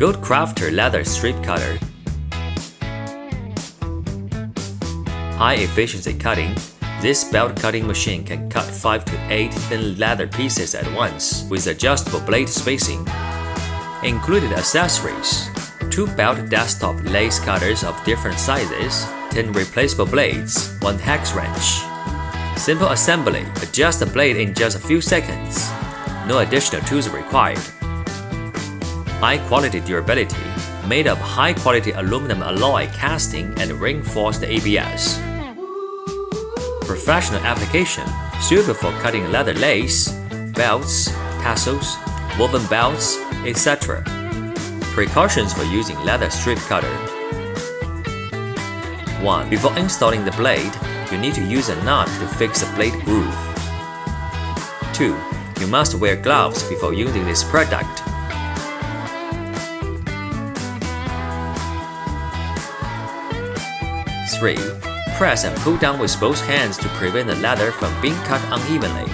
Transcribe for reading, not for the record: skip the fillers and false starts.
Goodcrafter Leather Strip Cutter. High efficiency cutting. This belt cutting machine can cut 5 to 8 thin leather pieces at once with adjustable blade spacing. Included accessories: 2 belt desktop lace cutters of different sizes, 10 replaceable blades, 1 hex wrench. Simple assembly. Adjust the blade in just a few seconds. No additional tools required. High quality durability. Made of high quality aluminum alloy casting and reinforced ABS. Professional application. Suitable for cutting leather lace, belts, tassels, woven belts, etc. Precautions for using leather strip cutter. 1. Before installing the blade, you need to use a nut to fix the blade groove. 2. You must wear gloves before using this product. 3. Press and pull down with both hands to prevent the leather from being cut unevenly.